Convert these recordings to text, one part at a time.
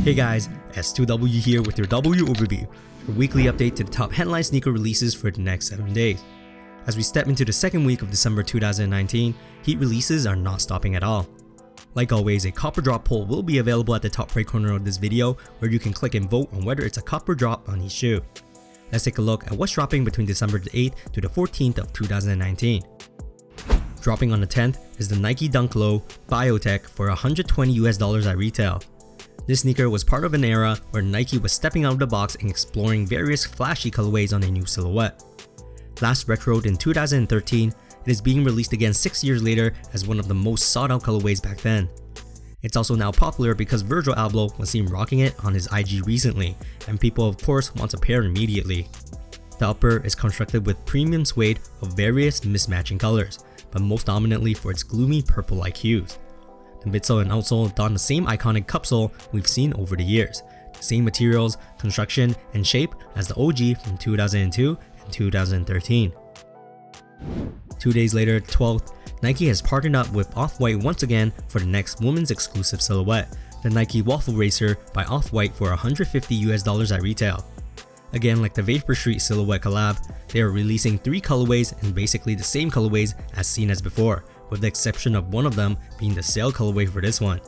Hey guys, S2W here with your DoubleU Overview, your weekly update to the top headline sneaker releases for the next 7 days. As we step into the second week of December 2019, heat releases are not stopping at all. Like always, a copper drop poll will be available at the top right corner of this video, where you can click and vote on whether it's a copper drop on each shoe. Let's take a look at what's dropping between December the 8th to the 14th of 2019. Dropping on the 10th is the Nike Dunk Low Viotech for $120 at retail. This sneaker was part of an era where Nike was stepping out of the box and exploring various flashy colorways on a new silhouette. Last retroed in 2013, it is being released again 6 years later as one of the most sought out colorways back then. It's also now popular because Virgil Abloh was seen rocking it on his IG recently, and people of course want a pair immediately. The upper is constructed with premium suede of various mismatching colors, but most dominantly for its gloomy purple-like hues. The midsole and outsole don the same iconic cupsole we've seen over the years, the same materials, construction, and shape as the OG from 2002 and 2013. 2 days later, 12th, Nike has partnered up with Off-White once again for the next women's exclusive silhouette, the Nike Waffle Racer by Off-White for $150 at retail. Again, like the Vapor Street silhouette collab, they are releasing 3 colorways and basically the same colorways as seen as before, with the exception of one of them being the sail colorway for this one.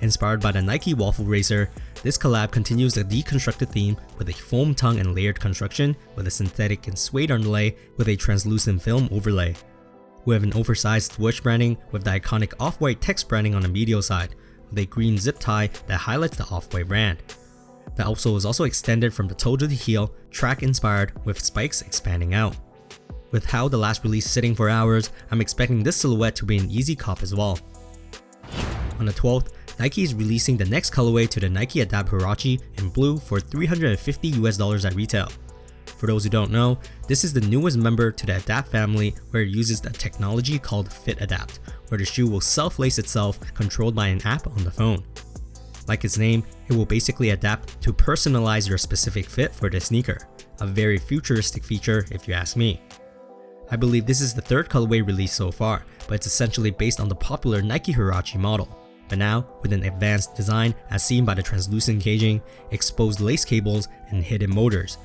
Inspired by the Nike Waffle Racer, this collab continues the deconstructed theme with a foam tongue and layered construction with a synthetic and suede underlay with a translucent film overlay. We have an oversized swoosh branding with the iconic Off-White text branding on the medial side, with a green zip tie that highlights the Off-White brand. The outsole is also extended from the toe to the heel, track inspired with spikes expanding out. With how the last release sitting for hours, I'm expecting this silhouette to be an easy cop as well. On the 12th, Nike is releasing the next colorway to the Nike Adapt Huarache in blue for $350 at retail. For those who don't know, this is the newest member to the Adapt family, where it uses the technology called Fit Adapt, where the shoe will self-lace itself controlled by an app on the phone. Like its name, it will basically adapt to personalize your specific fit for the sneaker, a very futuristic feature if you ask me. I believe this is the third colorway released so far, but it's essentially based on the popular Nike Kurachi model, but now with an advanced design as seen by the translucent caging, exposed lace cables, and hidden motors.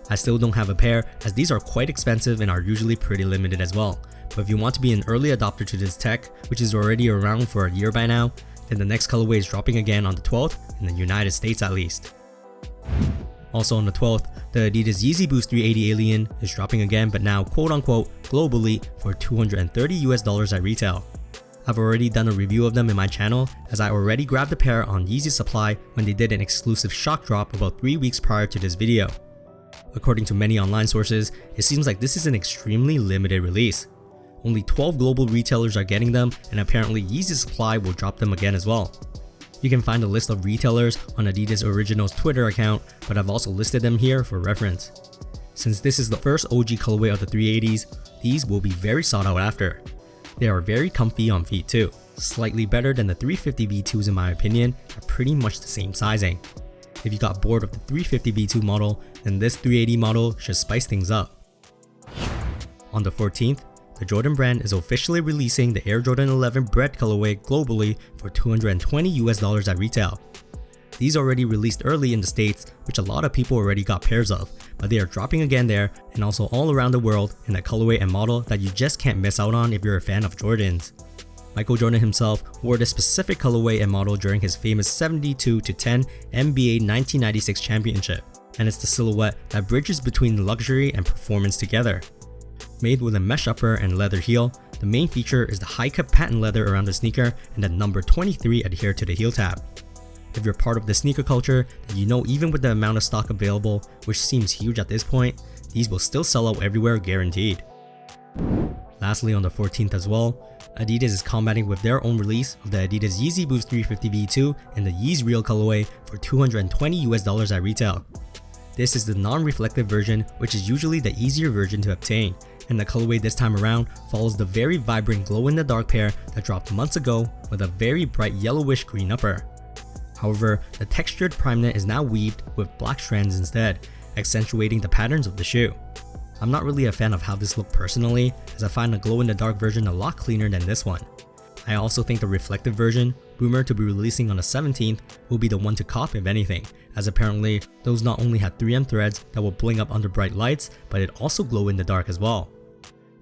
I still don't have a pair as these are quite expensive and are usually pretty limited as well, but if you want to be an early adopter to this tech, which is already around for a year by now, then the next colorway is dropping again on the 12th in the United States at least. Also on the 12th, the Adidas Yeezy Boost 380 Alien is dropping again, but now quote unquote globally for $230 at retail. I've already done a review of them in my channel, as I already grabbed a pair on Yeezy Supply when they did an exclusive shock drop about 3 weeks prior to this video. According to many online sources, it seems like this is an extremely limited release. Only 12 global retailers are getting them, and apparently Yeezy Supply will drop them again as well. You can find a list of retailers on Adidas Original's Twitter account, but I've also listed them here for reference. Since this is the first OG colorway of the 380s, these will be very sought out after. They are very comfy on feet too, slightly better than the 350 V2s in my opinion, at pretty much the same sizing. If you got bored of the 350 V2 model, then this 380 model should spice things up. On the 14th, the Jordan brand is officially releasing the Air Jordan 11 Bred colorway globally for $220 at retail. These already released early in the States, which a lot of people already got pairs of, but they are dropping again there and also all around the world in a colorway and model that you just can't miss out on if you're a fan of Jordans. Michael Jordan himself wore this specific colorway and model during his famous 72-10 NBA 1996 championship, and it's the silhouette that bridges between luxury and performance together. Made with a mesh upper and leather heel, the main feature is the high-cut patent leather around the sneaker and the number 23 adhered to the heel tab. If you're part of the sneaker culture, then you know even with the amount of stock available, which seems huge at this point, these will still sell out everywhere guaranteed. Lastly, on the 14th as well, Adidas is combating with their own release of the Adidas Yeezy Boost 350 V2 and the YEEZREEL colorway for $220 at retail. This is the non-reflective version, which is usually the easier version to obtain, and the colorway this time around follows the very vibrant glow-in-the-dark pair that dropped months ago with a very bright yellowish green upper. However, the textured primeknit is now weaved with black strands instead, accentuating the patterns of the shoe. I'm not really a fan of how this looked personally, as I find the glow-in-the-dark version a lot cleaner than this one. I also think the reflective version, Boomer to be releasing on the 17th will be the one to cop if anything, as apparently those not only had 3M threads that will bling up under bright lights, but it also glow in the dark as well.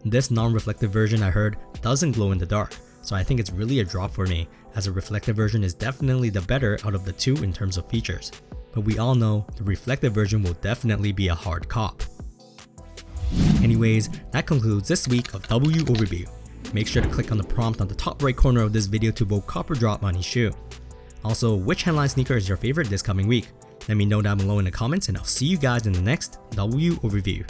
This non-reflective version I heard doesn't glow in the dark, so I think it's really a drop for me, as a reflective version is definitely the better out of the two in terms of features. But we all know the reflective version will definitely be a hard cop. Anyways, that concludes this week of DoubleU Overview. Make sure to click on the prompt on the top right corner of this video to vote cop or drop on each shoe. Also, which headline sneaker is your favorite this coming week? Let me know down below in the comments, and I'll see you guys in the next DoubleU Overview.